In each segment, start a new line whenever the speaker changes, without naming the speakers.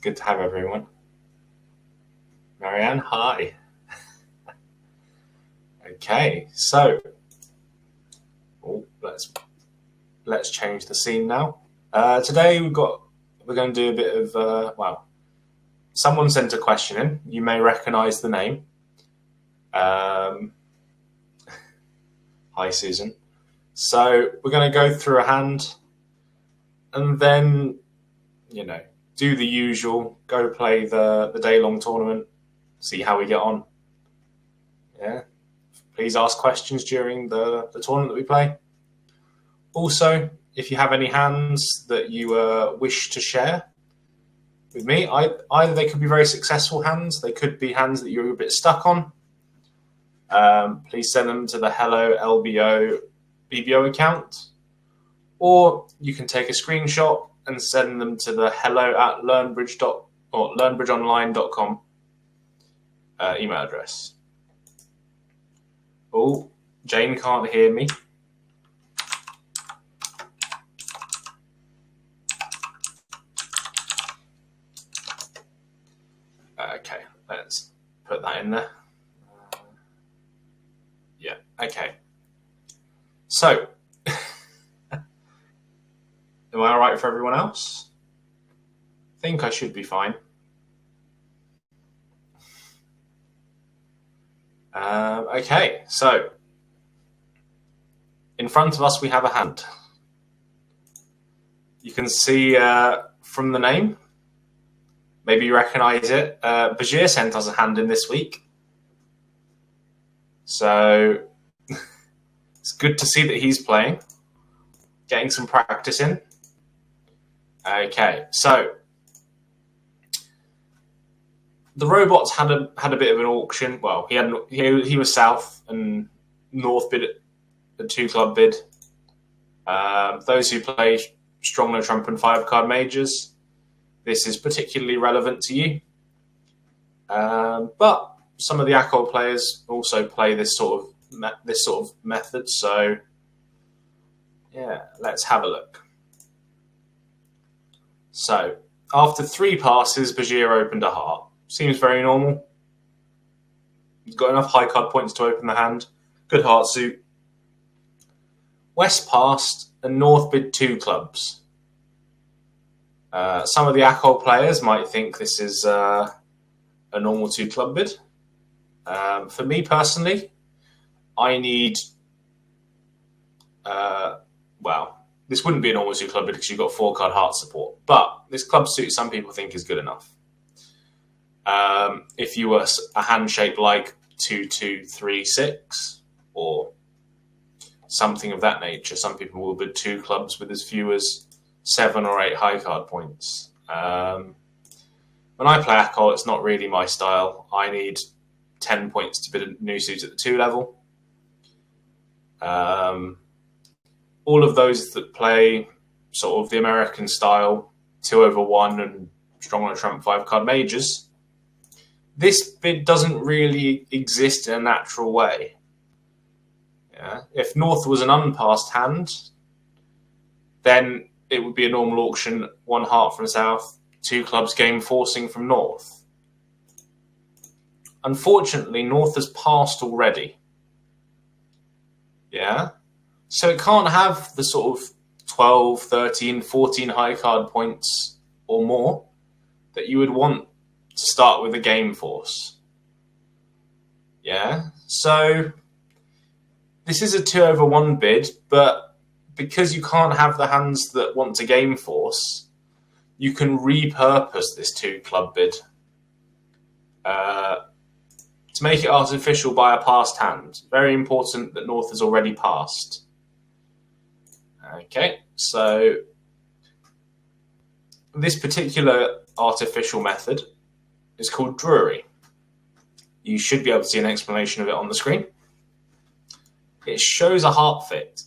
good to have everyone. Marianne, hi. Okay, so let's change the scene now. Today we're going to do a bit of someone sent a question in. You may recognise the name. Hi, Susan. So we're going to go through a hand, and then do the usual. Go play the day-long tournament. See how we get on. Yeah. Please ask questions during the tournament that we play. Also, if you have any hands that you wish to share with me, either they could be very successful hands, they could be hands that you're a bit stuck on. Please send them to the HelloLBO BBO account, or you can take a screenshot and send them to the hello@learnbridgeonline.com email address. Oh, Jane can't hear me. Okay, let's put that in there. Yeah, okay. So, am I all right for everyone else? I think I should be fine. Okay, so in front of us we have a hand. You can see from the name, maybe you recognise it. Bajir sent us a hand in this week. So it's good to see that he's playing, getting some practice in. Okay, so the robots had a bit of an auction. Well, he was south and north bid a 2-club bid. Those who play Strong No Trump and 5-card majors, this is particularly relevant to you. But some of the ACOL players also play this sort of method. So yeah, let's have a look. So after 3 passes, Bajir opened a heart. Seems very normal. He's got enough high card points to open the hand. Good heart suit. West passed and North bid 2 clubs. Some of the ACOL players might think this is a normal 2-club bid. For me personally, I need... this wouldn't be a normal 2-club bid because you've got 4-card heart support. But this club suit some people think is good enough. If you were a hand shape like 2-2-3-6 or something of that nature, some people will bid 2 clubs with as few as 7 or 8 high card points. When I play ACOL, it's not really my style. I need 10 points to bid a new suit at the 2 level. All of those that play sort of the American style 2/1 and Strong No Trump 5-card majors, this bid doesn't really exist in a natural way. Yeah. If North was an unpassed hand, then it would be a normal auction, 1 heart from South, 2 clubs game forcing from North. Unfortunately, North has passed already. Yeah. So it can't have the sort of 12, 13, 14 high card points or more that you would want to start with a game force. Yeah, so this is a 2/1 bid, but because you can't have the hands that want to game force, you can repurpose this 2-club bid to make it artificial by a passed hand. Very important that North has already passed. Okay, so this particular artificial method is called Drury. You should be able to see an explanation of it on the screen. It shows a heart fit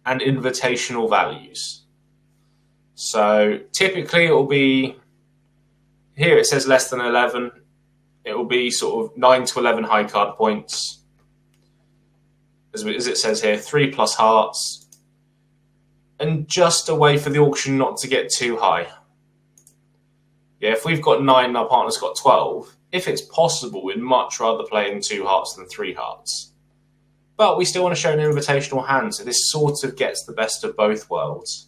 and invitational values. So typically it will be, here it says less than 11. It will be sort of 9 to 11 high card points. As it says here, 3+ hearts. And just a way for the auction not to get too high. Yeah, if we've got 9 and our partner's got 12, if it's possible, we'd much rather play in 2 hearts than 3 hearts. But we still want to show an invitational hand, so this sort of gets the best of both worlds.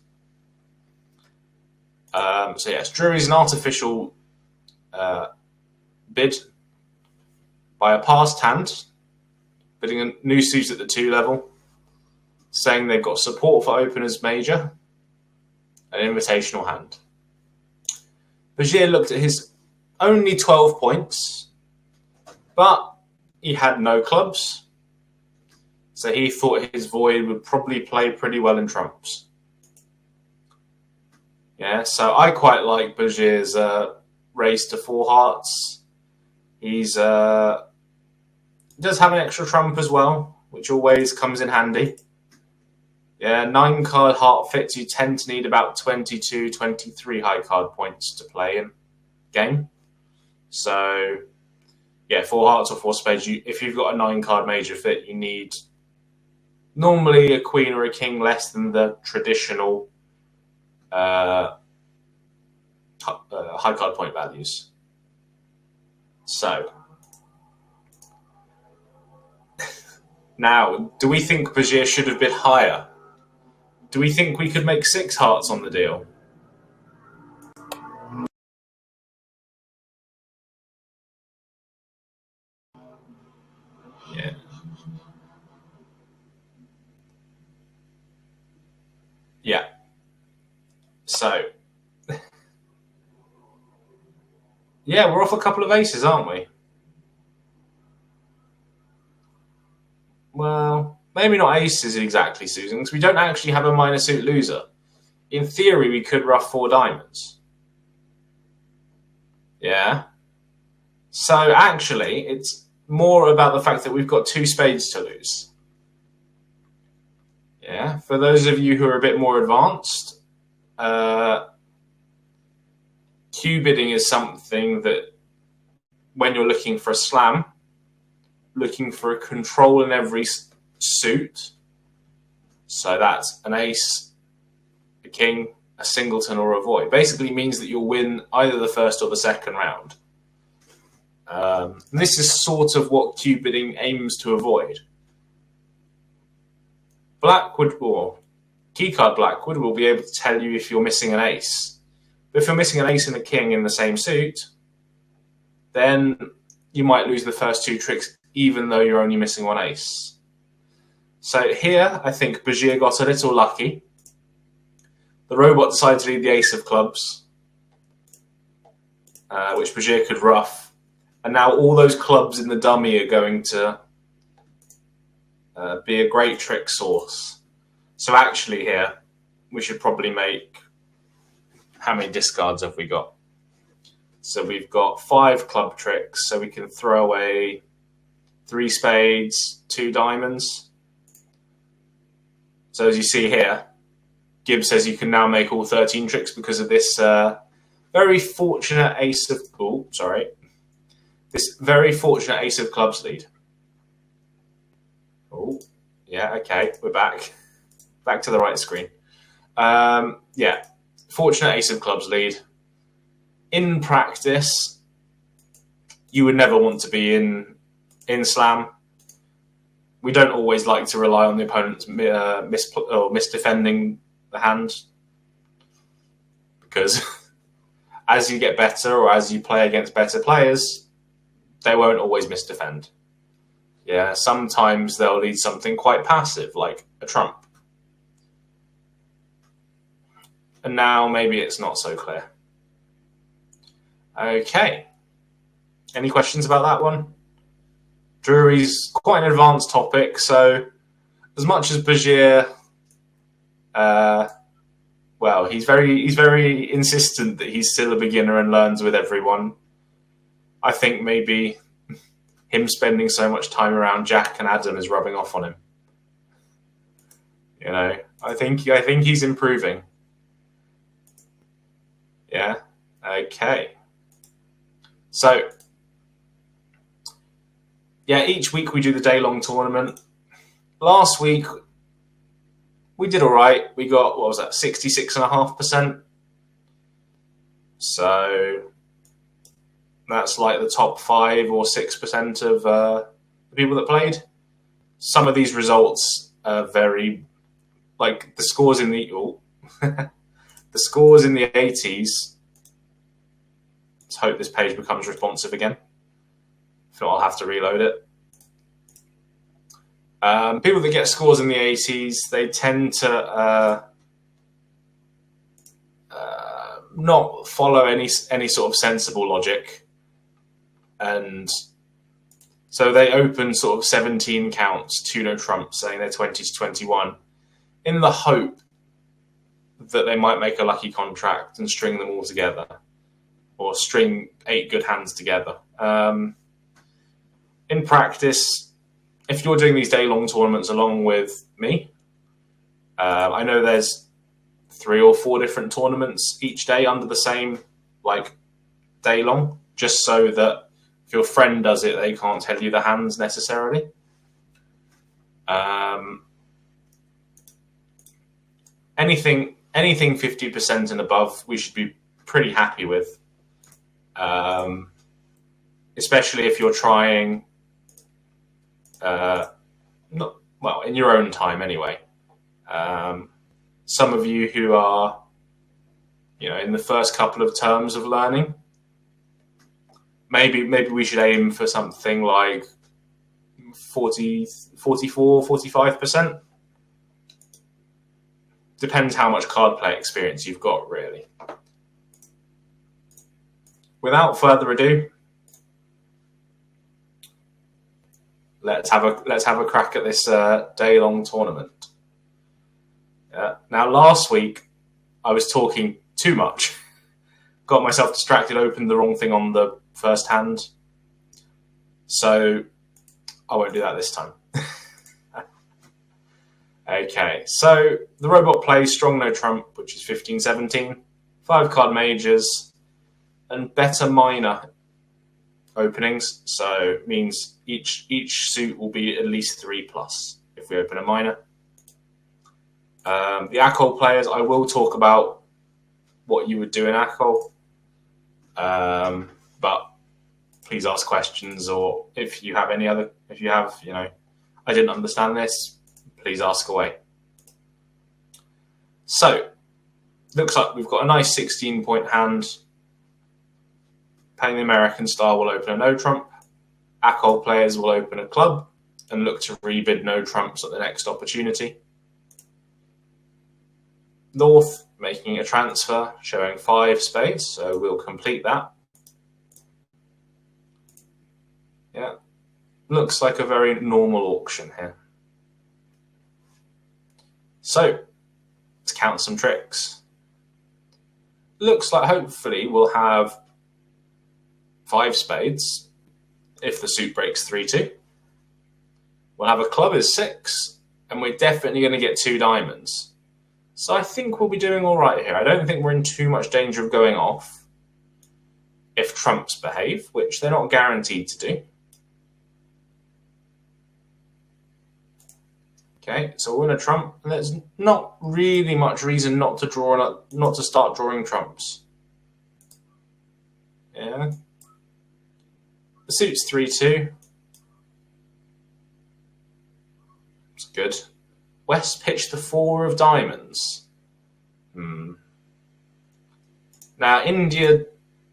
So yes, Drury's an artificial bid by a past hand, bidding a new suit at the 2 level, saying they've got support for openers major, an invitational hand. Bajir looked at his only 12 points, but he had no clubs, so he thought his void would probably play pretty well in trumps. Yeah, so I quite like Bajir's raise to 4 hearts. He's does have an extra trump as well, which always comes in handy. Yeah, 9 card heart fits, you tend to need about 22, 23 high card points to play in game. So, yeah, 4 hearts or 4 spades. If you've got a 9 card major fit, you need normally a queen or a king less than the traditional high card point values. So, now, do we think Bajir should have bid higher? Do we think we could make 6 hearts on the deal? Yeah. Yeah. So, yeah, we're off a couple of aces, aren't we? Well, maybe not aces exactly, Susan, because we don't actually have a minor suit loser. In theory, we could ruff 4 diamonds. Yeah. So actually, it's more about the fact that we've got 2 spades to lose. Yeah. For those of you who are a bit more advanced, Q bidding is something that when you're looking for a slam, looking for a control in every suit. So that's an ace, a king, a singleton, or a void. Basically means that you'll win either the first or the second round. This is sort of what Q bidding aims to avoid. Blackwood, or keycard Blackwood, will be able to tell you if you're missing an ace. But if you're missing an ace and a king in the same suit, then you might lose the first 2 tricks even though you're only missing 1 ace. So here, I think Bajir got a little lucky. The robot decided to lead the ace of clubs, which Bajir could ruff. And now all those clubs in the dummy are going to be a great trick source. So actually here, we should probably make... How many discards have we got? So we've got 5 club tricks, so we can throw away 3 spades, 2 diamonds. So as you see here, Gibbs says you can now make all 13 tricks because of this very fortunate ace of... Oh, sorry. This very fortunate ace of clubs lead. Oh, yeah, okay, we're back. Back to the right screen. Yeah, fortunate ace of clubs lead. In practice, you would never want to be in slam. We don't always like to rely on the opponent's misdefending the hand, because as you get better or as you play against better players, they won't always misdefend. Yeah, sometimes they'll lead something quite passive, like a trump. And now maybe it's not so clear. Okay. Any questions about that one? Drury's quite an advanced topic, so as much as Bajir, well, he's very insistent that he's still a beginner and learns with everyone. I think maybe him spending so much time around Jack and Adam is rubbing off on him. You know, I think he's improving. Yeah. Okay. So, yeah, each week we do the day-long tournament. Last week, we did all right. We got, what was that, 66.5%. So, That's like the top 5 or 6% of the people that played. Some of these results are very, like the scores in the the scores in the 80s. Let's hope this page becomes responsive again. If not, I'll have to reload it. People that get scores in the 80s, they tend to not follow any sort of sensible logic, and so they open sort of 17 counts, 2 no trumps, saying they're 20 to 21, in the hope that they might make a lucky contract and string them all together, or string 8 good hands together. In practice, if you're doing these day-long tournaments along with me, I know there's 3 or 4 different tournaments each day under the same day long, just so that if your friend does it, they can't tell you the hands necessarily. Anything 50% and above, we should be pretty happy with, especially if you're trying, in your own time anyway. Some of you who are, in the first couple of terms of learning, maybe we should aim for something like 45%. Depends how much card play experience you've got, really. Without further ado, let's have a crack at this day-long tournament. Now, last week I was talking too much, got myself distracted, opened the wrong thing on the first hand, so I won't do that this time. Okay, so the robot plays strong no trump, which is 15-17, 5 card majors, and better minor openings, so it means each suit will be at least 3+ if we open a minor. The ACOL players, I will talk about what you would do in ACOL, but please ask questions, or if you have I didn't understand this, please ask away. So, looks like we've got a nice 16-point hand. Playing the American style, will open a no trump. ACOL players will open a club and look to rebid no trumps at the next opportunity. North making a transfer, showing 5 spades, so we'll complete that. Yeah, looks like a very normal auction here. So, let's count some tricks. Looks like hopefully we'll have 5 spades if the suit breaks 3-2. We'll have a club as 6, and we're definitely going to get 2 diamonds. So I think we'll be doing all right here. I don't think we're in too much danger of going off if trumps behave, which they're not guaranteed to do. Okay, so we're in a trump, and there's not really much reason not to start drawing trumps. Yeah. The suit's 3-2. It's good. West pitched the 4 of diamonds. Now, India,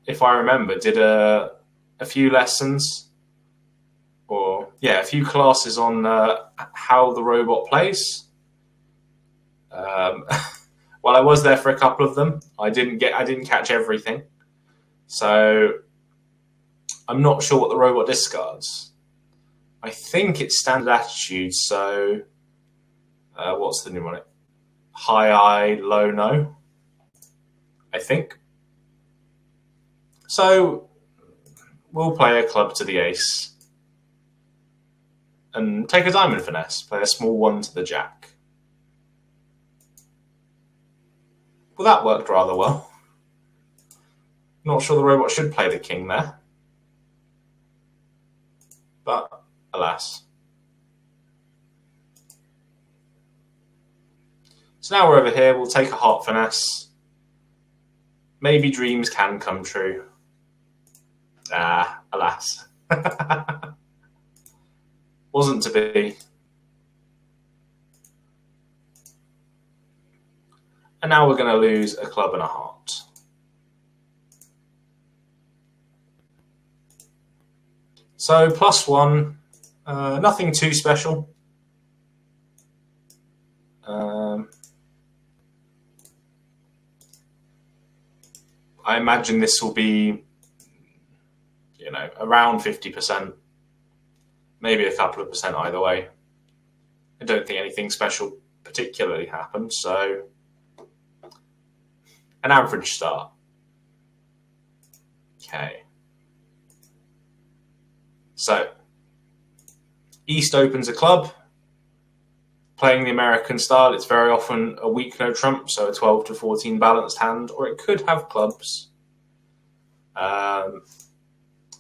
if I remember, did a few lessons, a few classes on how the robot plays. Well, I was there for a couple of them. I didn't catch everything, so I'm not sure what the robot discards. I think it's standard attitude, so what's the new on it? High I, low no, I think. So we'll play a club to the ace and take a diamond finesse, play a small 1 to the jack. Well, that worked rather well. Not sure the robot should play the king there, but alas. So now we're over here, we'll take a heart finesse. Maybe dreams can come true. Ah, alas. Wasn't to be. And now we're going to lose a club and a heart. So +1, nothing too special. I imagine this will be, around 50%, maybe a couple of percent either way. I don't think anything special particularly happened, so an average start. Okay. So, East opens a club. Playing the American style, it's very often a weak no trump, so a 12 to 14 balanced hand, or it could have clubs.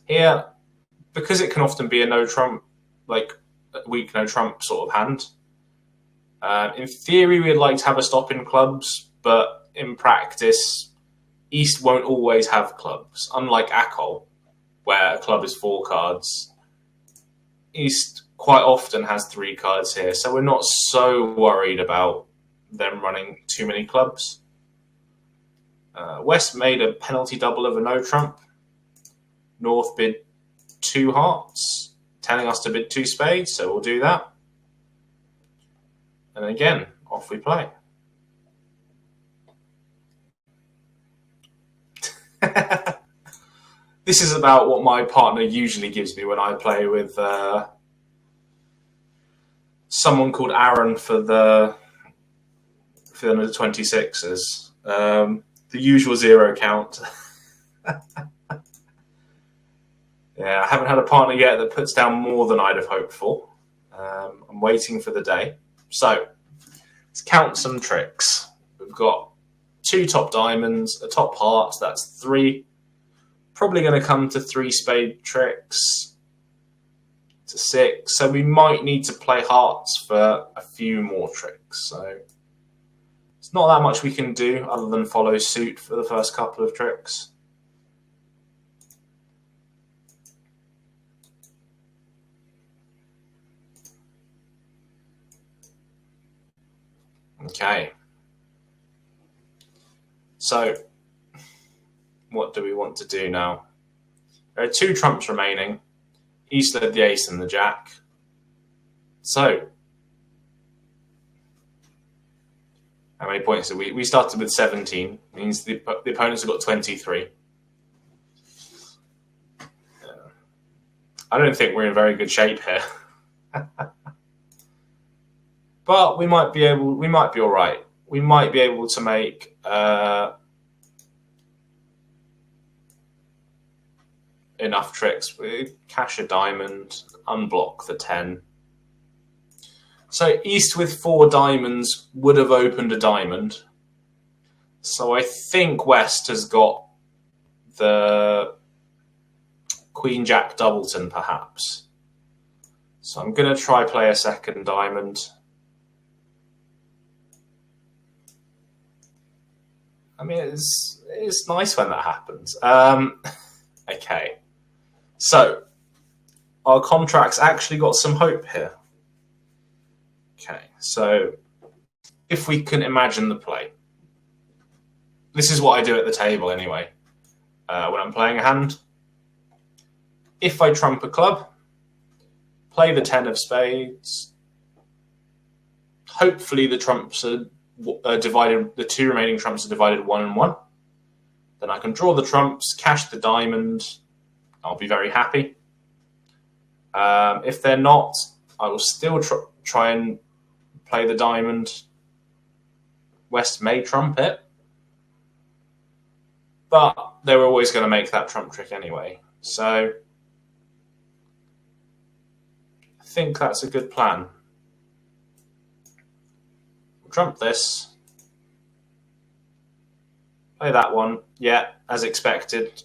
Here, because it can often be a no trump, like a weak no trump sort of hand, in theory we'd like to have a stop in clubs, but in practice, East won't always have clubs. Unlike Akol, where a club is 4 cards, East quite often has 3 cards here, so we're not so worried about them running too many clubs. West made a penalty double of a no trump. North bid 2 hearts, telling us to bid 2 spades, so we'll do that. And again, off we play. This is about what my partner usually gives me when I play with someone called Aaron for the 26ers. The usual 0 count. Yeah, I haven't had a partner yet that puts down more than I'd have hoped for. I'm waiting for the day. So, let's count some tricks. We've got 2 top diamonds, a top heart, so that's 3. Probably going to come to 3 spade tricks, to 6. So we might need to play hearts for a few more tricks. So it's not that much we can do other than follow suit for the first couple of tricks. Okay. So what do we want to do now? There are 2 trumps remaining. East led the ace and the jack. So, how many points did we started with 17, means the opponents have got 23. I don't think we're in very good shape here. But we might be all right. We might be able to make enough tricks. We cash a diamond, unblock the 10. So East with 4 diamonds would have opened a diamond. So I think West has got the Queen Jack Doubleton, perhaps. So I'm going to try play a second diamond. I mean, it's nice when that happens. Okay. So, our contract's actually got some hope here. Okay, so if we can imagine the play. This is what I do at the table anyway. When I'm playing a hand. If I trump a club, play the 10 of spades. Hopefully the trumps are divided, the 2 remaining trumps are divided 1 and 1. Then I can draw the trumps, cash the diamond. I'll be very happy. If they're not, I will still try and play the diamond. West may trump it. But they were always going to make that trump trick anyway. So I think that's a good plan. We'll trump this. Play that one. Yeah, as expected.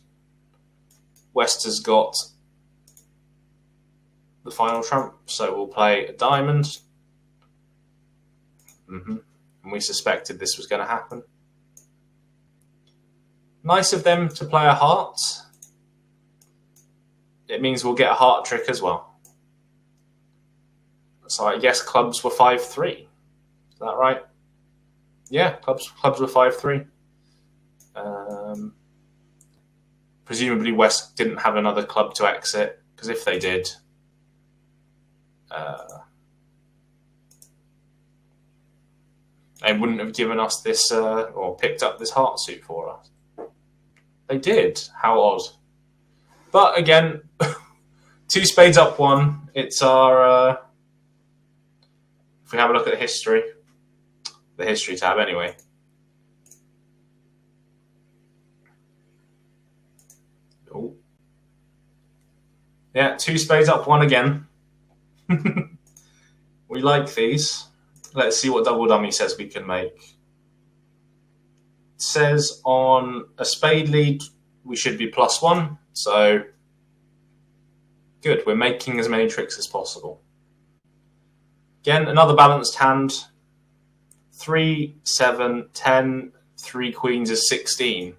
West has got the final trump, so we'll play a diamond. And we suspected this was going to happen. Nice of them to play a heart. it means we'll get a heart trick as well. So I guess clubs were 5-3. Is that right? Yeah, clubs were 5-3. Presumably West didn't have another club to exit, because if they did, they wouldn't have given us this or picked up this heart suit for us. They did. How odd. But again, 2 spades up 1. It's our... if we have a look at the history tab anyway. Oh. Yeah, 2 spades up 1 again. We like these. Let's see what double dummy says we can make. It says on a spade lead we should be +1, so good. We're making as many tricks as possible. Again, another balanced hand. 3, 7, 10, 3 queens is 16.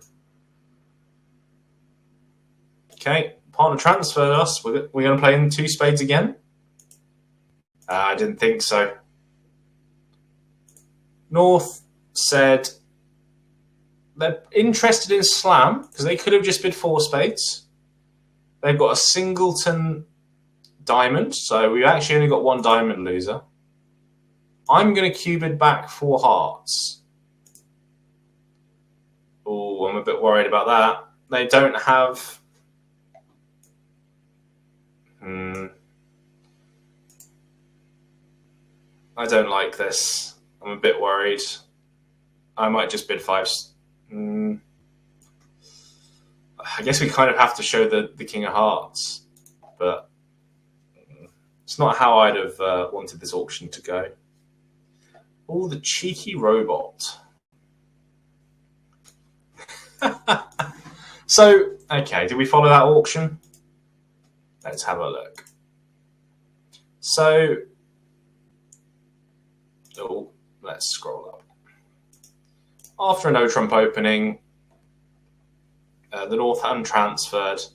Okay, partner transferred us. We're going to play in 2 spades again? I didn't think so. North said they're interested in slam because they could have just bid 4 spades. They've got a singleton diamond, so we've actually only got 1 diamond loser. I'm going to cubid back 4 hearts. Oh, I'm a bit worried about that. They don't have... I don't like this. I'm a bit worried. I might just bid 5. I guess we kind of have to show the king of hearts, but it's not how I'd have wanted this auction to go. Oh, the cheeky robot. So, okay, did we follow that auction? Let's have a look. So, let's scroll up. After a no-trump opening, the North untransferred,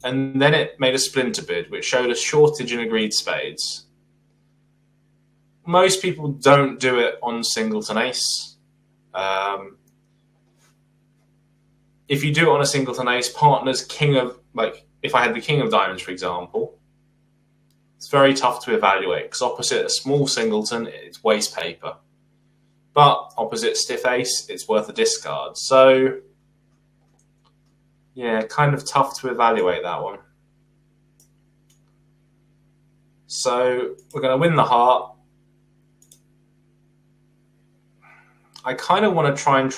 and then it made a splinter bid, which showed a shortage in agreed spades. Most people don't do it on singleton ace. If you do it on a singleton ace, partner's king of, like, if I had the king of diamonds, for example, it's very tough to evaluate because opposite a small singleton, it's waste paper. But opposite stiff ace, it's worth a discard. So, yeah, kind of tough to evaluate that one. So, we're going to win the heart. I kind of want to try and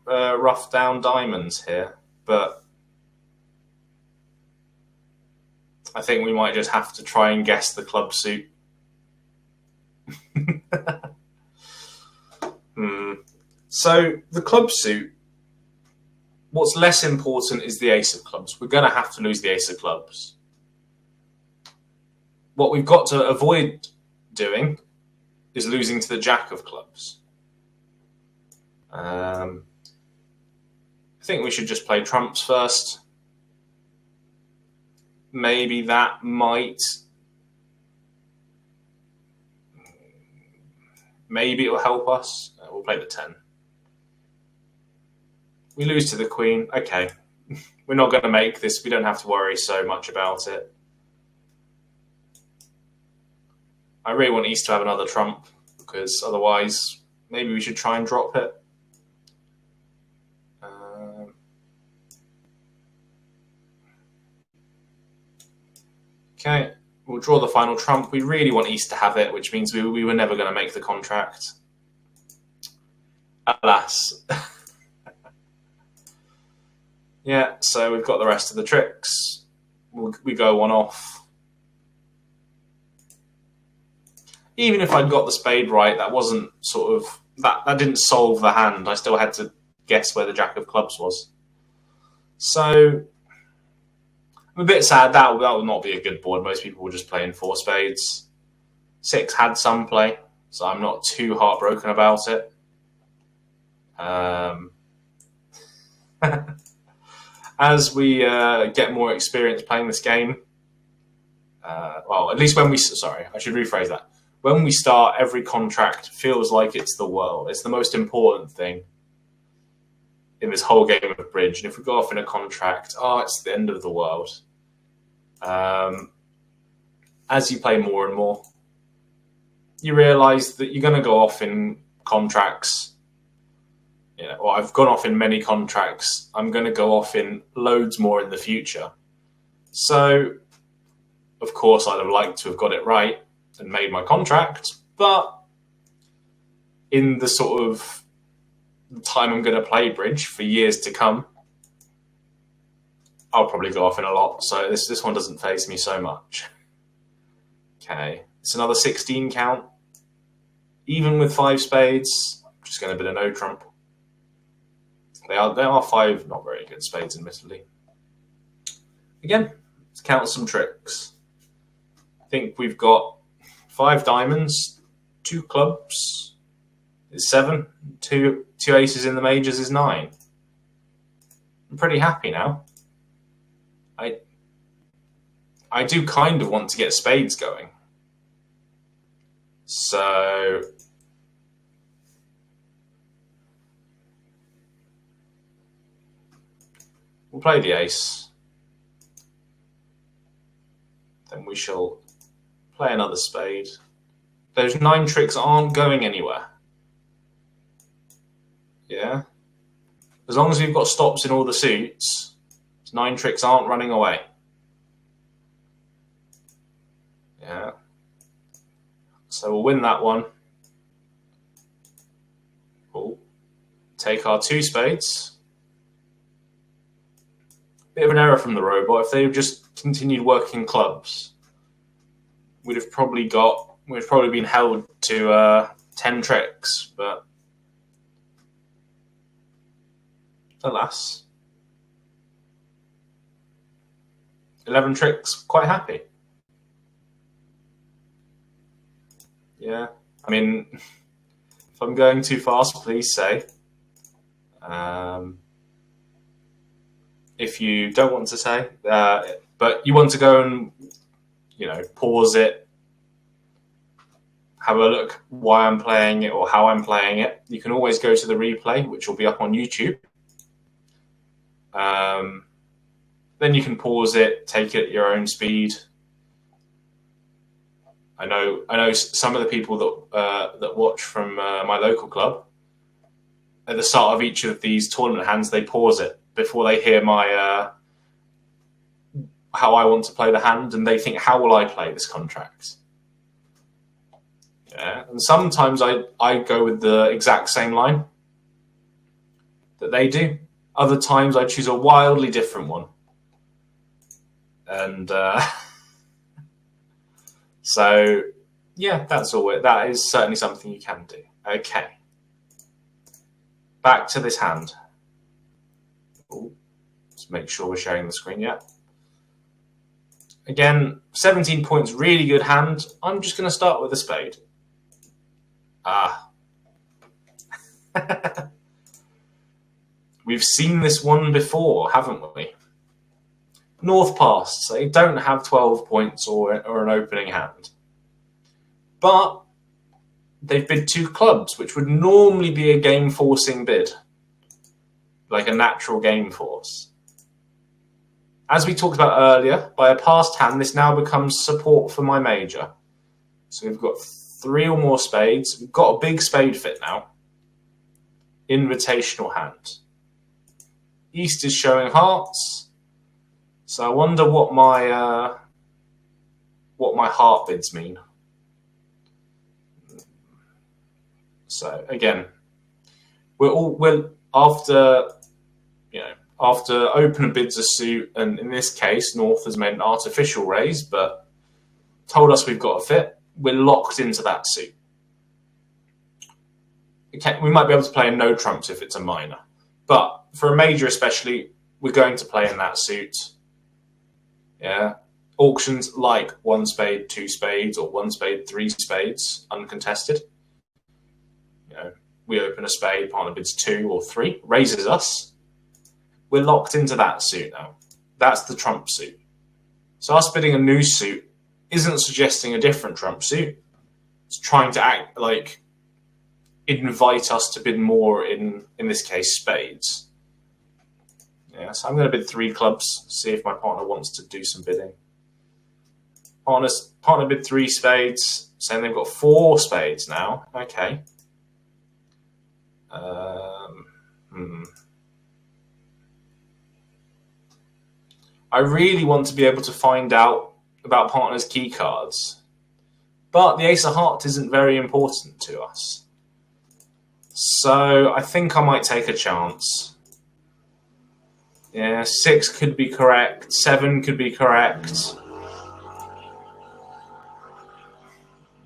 rough down diamonds here, but I think we might just have to try and guess the club suit. So the club suit, what's less important is the ace of clubs. We're going to have to lose the ace of clubs. What we've got to avoid doing is losing to the jack of clubs. I think we should just play trumps first. Maybe that might... Maybe it will help us. We'll play the 10. We lose to the queen. Okay. We're not going to make this. We don't have to worry so much about it. I really want East to have another trump, because otherwise maybe we should try and drop it. Okay, we'll draw the final trump. We really want East to have it, which means we were never going to make the contract. Alas. Yeah, so we've got the rest of the tricks. We go one off. Even if I'd got the spade right, that wasn't sort of... That didn't solve the hand. I still had to guess where the jack of clubs was. So... I'm a bit sad. That will not be a good board. Most people will just play in 4 spades. 6 had some play, so I'm not too heartbroken about it. As we get more experience playing this game, Well, at least when sorry, I should rephrase that. When we start, every contract feels like it's the world. It's the most important thing in this whole game of bridge. And if we go off in a contract, it's the end of the world. As you play more and more, you realise that you're going to go off in contracts. Or I've gone off in many contracts. I'm going to go off in loads more in the future. So, of course, I'd have liked to have got it right and made my contract, but in the sort of time I'm going to play bridge for years to come, I'll probably go off in a lot. So this one doesn't faze me so much. Okay, it's another 16 count. Even with 5 spades, I'm just going to bid a no trump. They are 5 not very good spades, admittedly. Again, let's count some tricks. I think we've got 5 diamonds, 2 clubs is 7, 2 aces in the majors is 9. I'm pretty happy now. I do kind of want to get spades going. So we'll play the ace. Then we shall play another spade. Those 9 tricks aren't going anywhere. Yeah. As long as we've got stops in all the suits, 9 tricks aren't running away. Yeah. So we'll win that one. We'll take our 2 spades. Bit of an error from the robot. If they had just continued working clubs, we'd have probably been held to 10 tricks, but alas, 11 tricks, quite happy. Yeah, I mean, if I'm going too fast, please say. If you don't want to say, but you want to go and, pause it, have a look why I'm playing it or how I'm playing it, you can always go to the replay, which will be up on YouTube. Then you can pause it, take it at your own speed. I know some of the people that watch from my local club, at the start of each of these tournament hands, they pause it before they hear my how I want to play the hand, and they think, how will I play this contract? Yeah, and sometimes I go with the exact same line that they do. Other times I choose a wildly different one. And so, yeah, that's all. That is certainly something you can do. Okay. Back to this hand. Ooh, let's make sure we're sharing the screen, yeah. Again, 17 points, really good hand. I'm just going to start with a spade. We've seen this one before, haven't we? North passed, so they don't have 12 points or an opening hand. But they've bid 2 clubs, which would normally be a game-forcing bid, like a natural game force. As we talked about earlier, by a passed hand, this now becomes support for my major. So we've got 3 or more spades. We've got a big spade fit now. Invitational hand. East is showing hearts. So I wonder what my heart bids mean. So again, we're after opener bids a suit, and in this case, North has made an artificial raise, but told us we've got a fit. We're locked into that suit. Okay, we might be able to play in no trumps if it's a minor, but for a major especially, we're going to play in that suit. Yeah, auctions like 1 spade, 2 spades, or 1 spade, 3 spades, uncontested. We open a spade, partner bids 2 or 3, raises us. We're locked into that suit now. That's the trump suit. So us bidding a new suit isn't suggesting a different trump suit. It's trying to act like invite us to bid more in this case, spades. Yeah, so I'm going to bid 3 clubs, see if my partner wants to do some bidding. Partner bid 3 spades, saying they've got 4 spades now. Okay. I really want to be able to find out about partner's key cards, but the ace of hearts isn't very important to us. So I think I might take a chance. Yeah, 6 could be correct, 7 could be correct.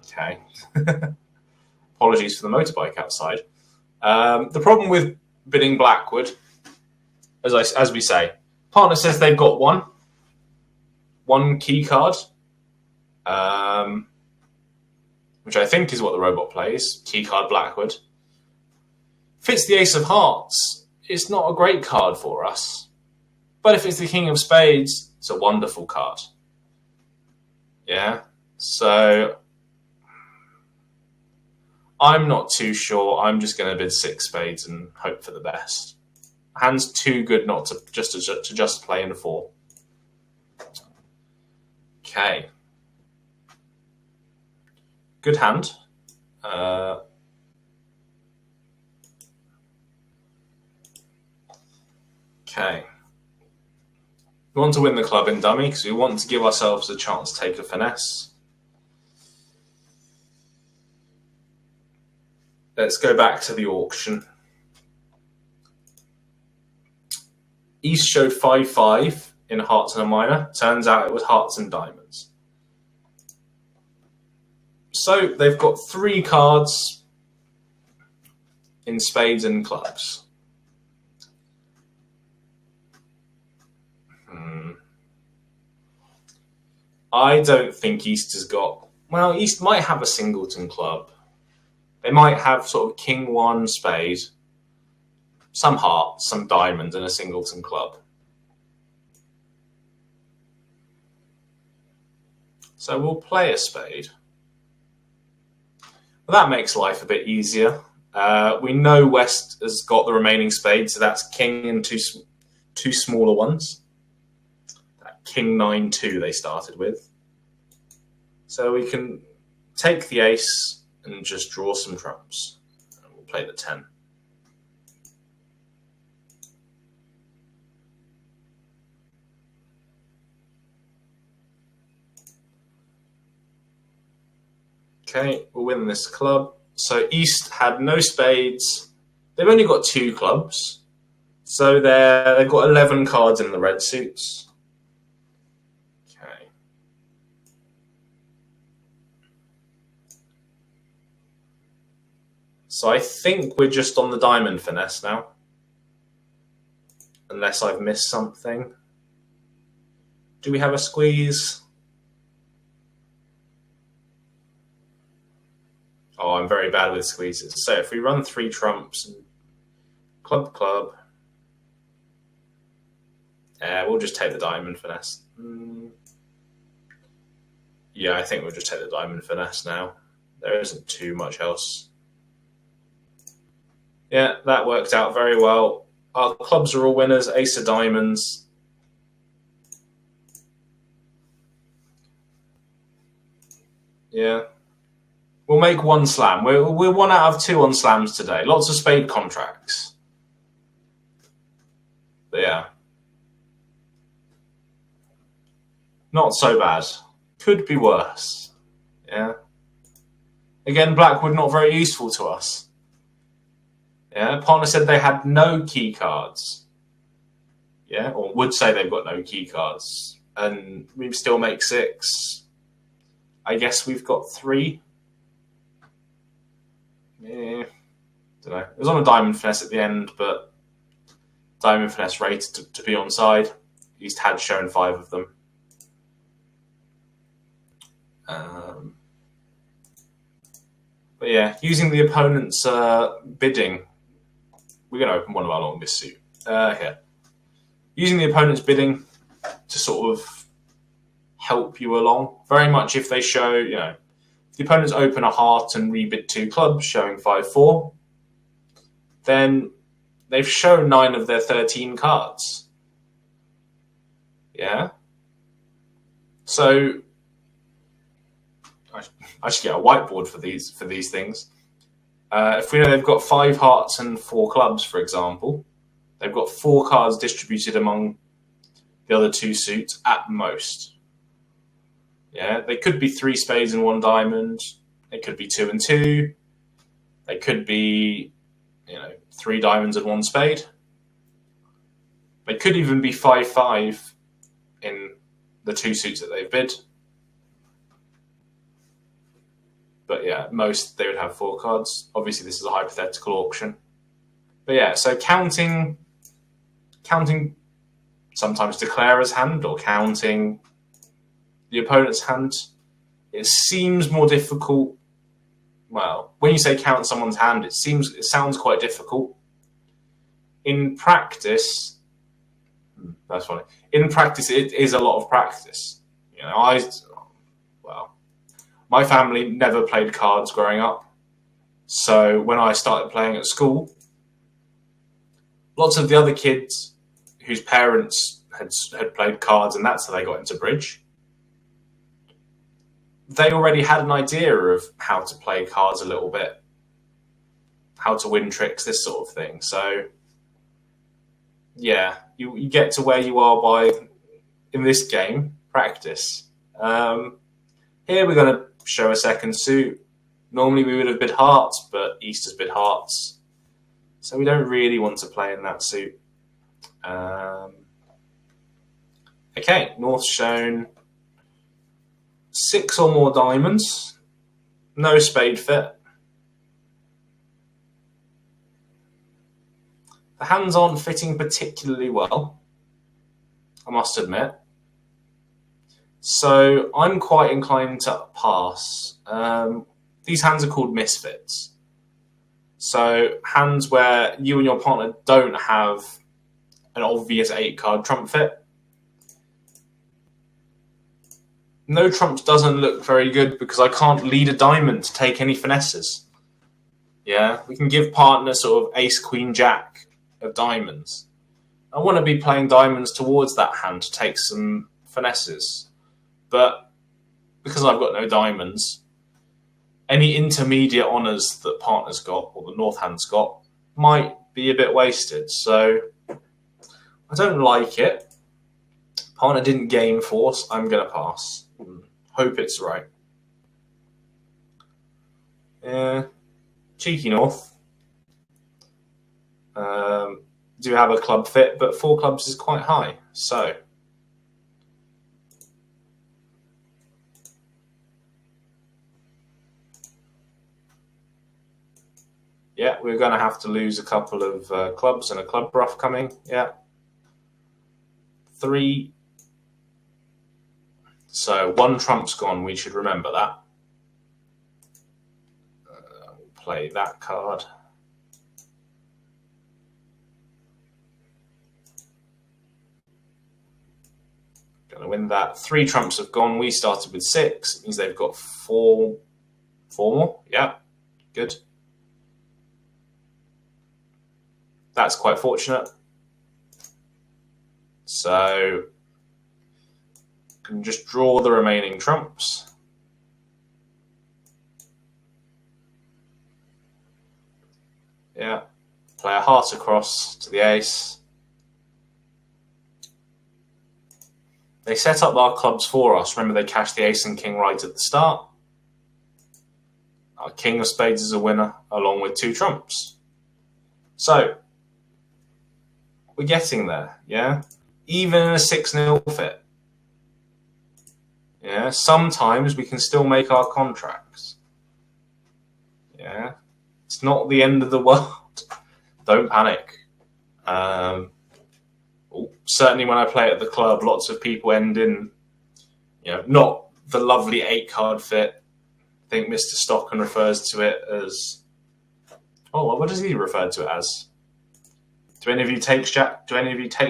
Okay. Apologies for the motorbike outside. The problem with bidding Blackwood, as we say, partner says they've got one key card, which I think is what the robot plays, key card Blackwood. If it's the ace of hearts, it's not a great card for us. But if it's the king of spades, it's a wonderful card. Yeah, so I'm not too sure. I'm just going to bid 6 spades and hope for the best. Hand's too good not to just play in 4. Okay. Good hand. Okay. We want to win the club in dummy because we want to give ourselves a chance to take a finesse. Let's go back to the auction. East showed 5-5 in hearts and a minor. Turns out it was hearts and diamonds. So they've got 3 cards in spades and clubs. I don't think East has got... Well, East might have a singleton club. They might have sort of king 1 spade, some hearts, some diamonds, and a singleton club. So we'll play a spade. Well, that makes life a bit easier. We know West has got the remaining spades, so that's king and two smaller ones. That king 9-2 they started with. So we can take the ace and just draw some trumps. And we'll play the 10. Okay, we'll win this club. So East had no spades. They've only got 2 clubs. So they've got 11 cards in the red suits. Okay. So I think we're just on the diamond finesse now. Unless I've missed something. Do we have a squeeze? Oh, I'm very bad with squeezes. So if we run 3 trumps and club, we'll just take the diamond finesse. Yeah, I think we'll just take the diamond finesse now. There isn't too much else. Yeah, that worked out very well. Our clubs are all winners. Ace of diamonds. Yeah. We'll make 1 slam. We're 1 out of 2 on slams today. Lots of spade contracts. But yeah. Not so bad. Could be worse. Yeah. Again, Blackwood not very useful to us. Yeah. Partner said they had no key cards. Yeah. Or would say they've got no key cards. And we still make 6. I guess we've got 3. Don't know. It was on a diamond finesse at the end, but diamond finesse rated to be onside. East had shown 5 of them. But yeah, using the opponent's bidding, we're going to open one of our longest suit. Here. Using the opponent's bidding to sort of help you along. Very much if they show, if the opponents open a heart and rebid 2 clubs, showing 5-4, then they've shown 9 of their 13 cards. Yeah? So I should get a whiteboard for these things. If we know they've got 5 hearts and 4 clubs, for example, they've got 4 cards distributed among the other 2 suits at most. Yeah, they could be 3 spades and 1 diamond. It could be 2 and 2. They could be, 3 diamonds and 1 spade. They could even be 5-5 in the 2 suits that they've bid. But yeah, at most they would have 4 cards. Obviously, this is a hypothetical auction. But yeah, so counting sometimes declarer's hand or counting the opponent's hand, it seems more difficult. Well, when you say count someone's hand, it sounds quite difficult. In practice, that's funny. In practice, it is a lot of practice. My family never played cards growing up. So when I started playing at school, lots of the other kids whose parents had played cards and that's how they got into bridge, they already had an idea of how to play cards a little bit, how to win tricks, this sort of thing. So yeah, you get to where you are by, in this game, practice. Here we're going to show a second suit. Normally we would have bid hearts, but Easter's bid hearts. So we don't really want to play in that suit. Okay, North's shown 6 or more diamonds. No spade fit. The hands aren't fitting particularly well, I must admit. So I'm quite inclined to pass. These hands are called misfits. So hands where you and your partner don't have an obvious 8-card trump fit. No trumps doesn't look very good because I can't lead a diamond to take any finesses. Yeah, we can give partner sort of ace, queen, jack of diamonds. I want to be playing diamonds towards that hand to take some finesses. But because I've got no diamonds, any intermediate honours that partner's got or the north hand's got might be a bit wasted. So I don't like it. Partner didn't game force. I'm going to pass. Hope it's right. Cheeky North. Do have a club fit, but 4 clubs is quite high. So yeah, we're going to have to lose a couple of clubs and a club ruff coming. Yeah. 3. So 1 trump's gone. We should remember that. We'll play that card. Going to win that. 3 trumps have gone. We started with 6. It means they've got 4 more. Yeah, good. That's quite fortunate. So can just draw the remaining trumps. Yeah, play a heart across to the ace. They set up our clubs for us. Remember, they cashed the ace and king right at the start. Our king of spades is a winner, along with 2 trumps. So we're getting there, yeah? Even in a 6-0 fit. Yeah, sometimes we can still make our contracts. Yeah, it's not the end of the world. Don't panic. Certainly when I play at the club, lots of people end in, not the lovely 8-card fit. I think Mr. Stockton refers to it as... Oh, what does he refer to it as? Do any of you take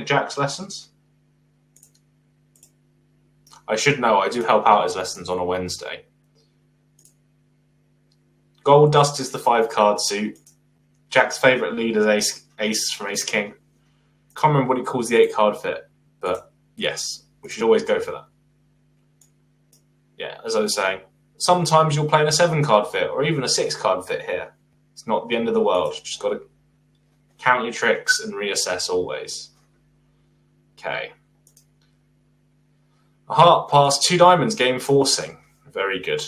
Jack's lessons? I should know. I do help out his lessons on a Wednesday. Gold Dust is the 5-card suit. Jack's favourite lead is Ace from Ace King. Can't remember what he calls the 8-card fit, but yes, we should always go for that. Yeah, as I was saying, sometimes you'll play in a 7-card fit or even a 6-card fit here. It's not the end of the world. Just got to count your tricks and reassess always. Okay. A heart past 2 diamonds, game forcing. Very good.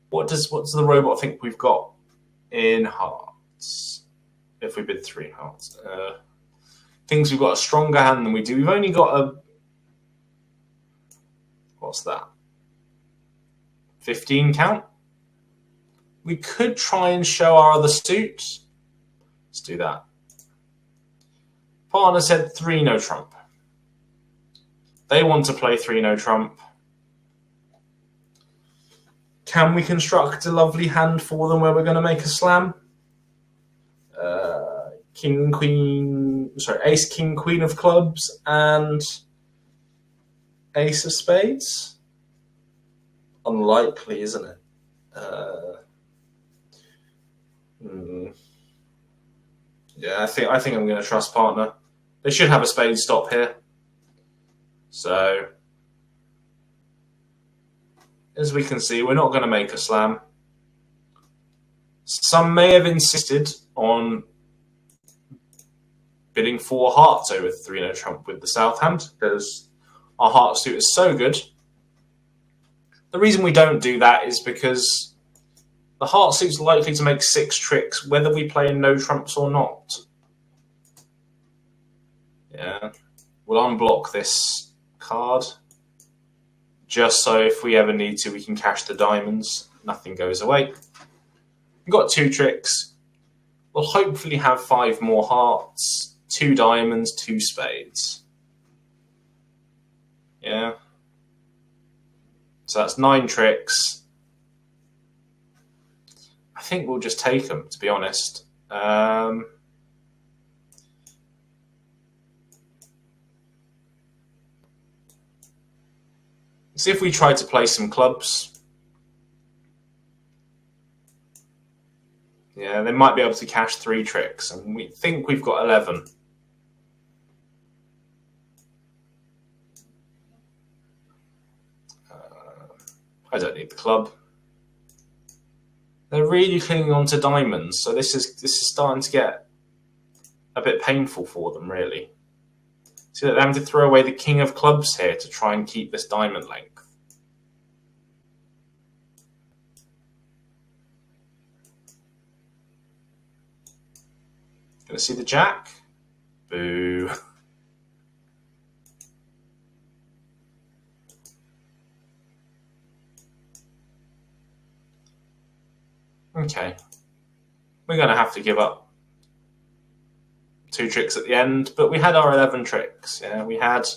What does the robot think we've got in hearts? If we bid 3 hearts. Thinks we've got a stronger hand than we do. We've only got a... What's that? 15 count? We could try and show our other suits. Let's do that. Partner said 3 no trump. They want to play 3 no trump. Can we construct a lovely hand for them where we're going to make a slam? King, Queen, sorry, Ace, King, Queen of clubs, and Ace of spades. Unlikely, isn't it? Yeah, I think I'm going to trust partner. They should have a spade stop here. So, as we can see, we're not going to make a slam. Some may have insisted on bidding 4 hearts over 3 no trump with the south hand because our heart suit is so good. The reason we don't do that is because the heart suit's likely to make 6 tricks whether we play in no trumps or not. Yeah, we'll unblock this card just so if we ever need to we can cash the diamonds. Nothing goes away. We've got 2 tricks. We'll hopefully have 5 more hearts, 2 diamonds, 2 spades. Yeah. So that's 9 tricks. I think we'll just take them, to be honest. See if we try to play some clubs. Yeah, they might be able to cash 3 tricks, and we think we've got 11. I don't need the club. They're really clinging on to diamonds, so this is starting to get a bit painful for them, really. See that they're having to throw away the king of clubs here to try and keep this diamond length. Gonna see the jack? Boo. Okay. We're going to have to give up 2 tricks at the end, but we had our 11 tricks. Yeah, we had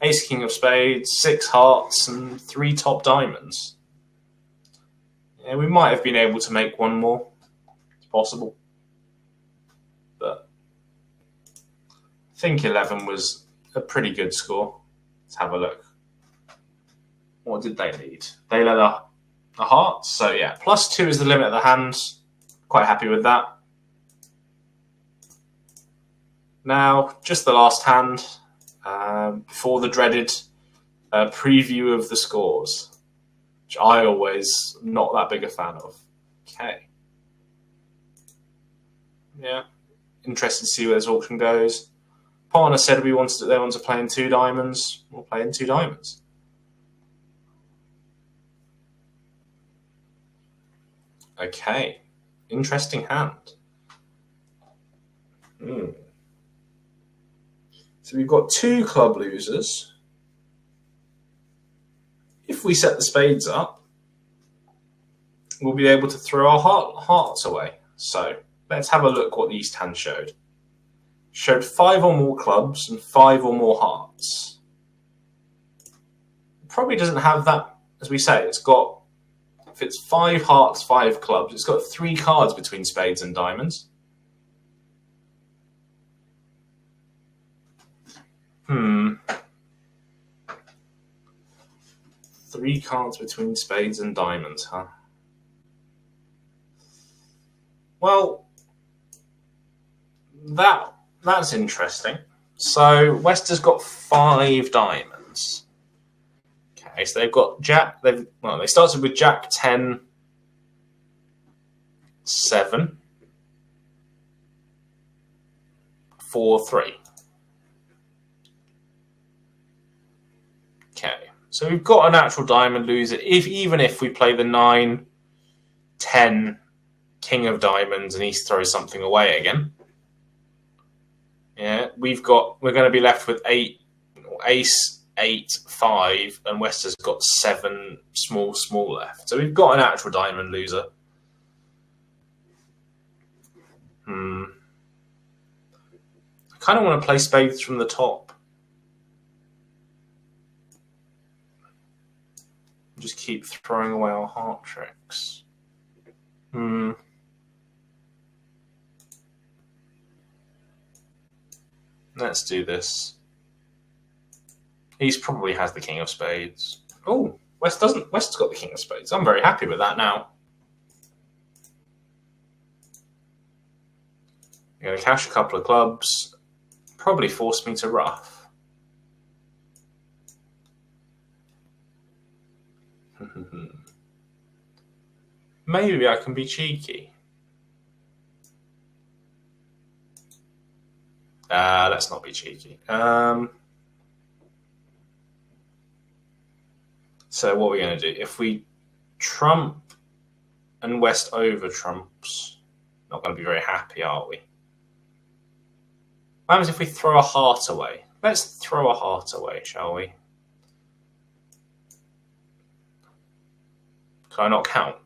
Ace King of Spades, 6 hearts, and 3 top diamonds. Yeah, we might have been able to make 1 more. It's possible. But I think 11 was a pretty good score. Let's have a look. What did they lead? They led a heart. So yeah, +2 is the limit of the hand. Quite happy with that. Now, just the last hand before the dreaded preview of the scores, which I always not that big a fan of. Okay. Yeah, interested to see where this auction goes. Partner said they want to play in 2 diamonds. We'll play in 2 diamonds. Okay, interesting hand. So we've got 2 club losers. If we set the spades up, we'll be able to throw our hearts away. So let's have a look what the East hand showed. Showed 5 or more clubs and 5 or more hearts. It probably doesn't have that, as we say, it's got, if it's 5 hearts, 5 clubs, it's got 3 cards between spades and diamonds. 3 cards between spades and diamonds, huh? Well, that's interesting. So West has got 5 diamonds. Okay, so they've got Jack. They started with Jack 10, 7, 4, 3. Okay, so we've got a natural diamond loser. Even if we play the 9, 10, King of Diamonds, and he throws something away again. Yeah, we're going to be left with 8, Ace, 8, 5, and West has got 7 small left. So we've got a natural diamond loser. I kind of want to play spades from the top. Just keep throwing away our heart tricks. Let's do this. He probably has the King of Spades. Oh, West doesn't. West's got the King of Spades. I'm very happy with that now. I'm going to cash a couple of clubs. Probably force me to ruff. Maybe I can be cheeky. Let's not be cheeky. So what are we going to do? If we trump and West over trumps, not going to be very happy, are we? What happens if we throw a heart away? Let's throw a heart away, shall we? Can I not count?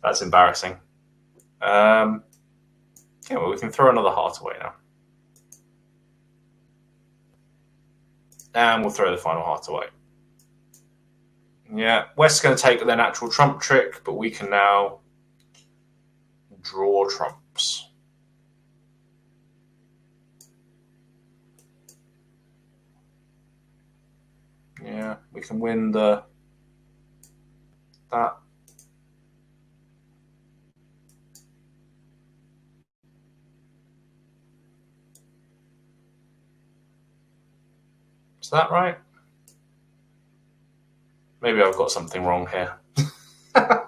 That's embarrassing. Yeah, well, we can throw another heart away now. And we'll throw the final heart away. Yeah, West's going to take their natural trump trick, but we can now draw trumps. Yeah, we can win that. Is that right? Maybe I've got something wrong here. Okay.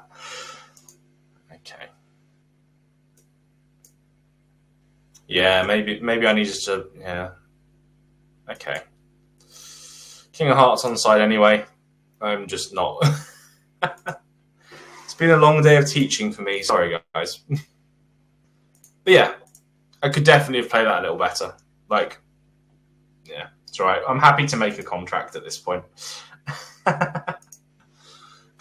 Yeah, maybe I needed to. Yeah. Okay. King of Hearts on the side anyway. I'm just not. It's been a long day of teaching for me. Sorry, guys. But yeah, I could definitely have played that a little better. Like, yeah, it's all right. I'm happy to make a contract at this point.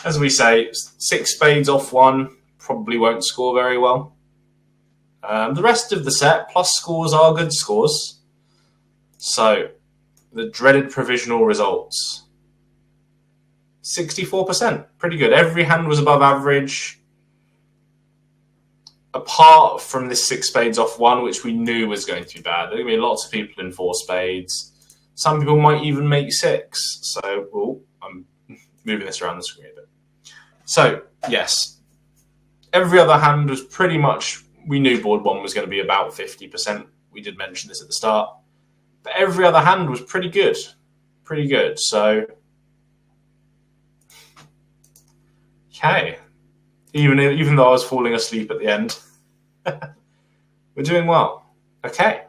As we say, 6 spades off 1 probably won't score very well. The rest of the set plus scores are good scores. So, the dreaded provisional results. 64%, pretty good. Every hand was above average. Apart from this 6 spades off 1, which we knew was going to be bad. There are going to be lots of people in 4 spades. Some people might even make 6. So, I'm moving this around the screen a bit. So, yes. Every other hand was pretty much, we knew board 1 was going to be about 50%. We did mention this at the start. But every other hand was pretty good. Pretty good. So, okay. Even though I was falling asleep at the end. We're doing well. Okay.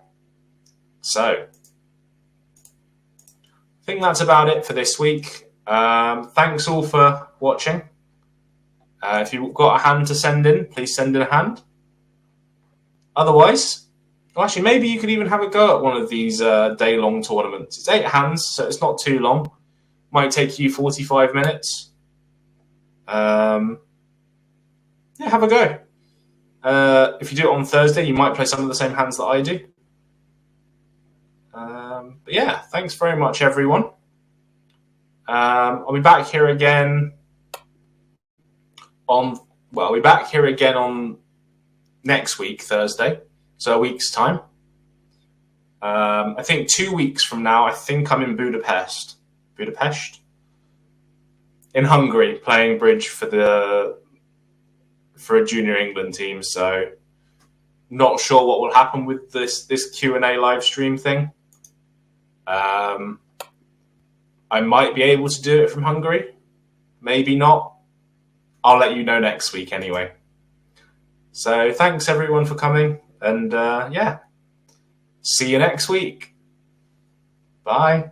So, I think that's about it for this week. Thanks all for watching. If you've got a hand to send in, please send in a hand. Otherwise, well, actually, maybe you could even have a go at one of these day-long tournaments. It's 8 hands, so it's not too long. Might take you 45 minutes. Yeah, have a go. If you do it on Thursday, you might play some of the same hands that I do. But yeah, thanks very much, everyone. I'll be back here again on next week, Thursday. So a week's time. I think 2 weeks from now, I think I'm in Budapest. in Hungary playing bridge for a junior England team. So not sure what will happen with this Q&A live stream thing. I might be able to do it from Hungary, maybe not. I'll let you know next week anyway. So thanks everyone for coming, and yeah, see you next week. Bye.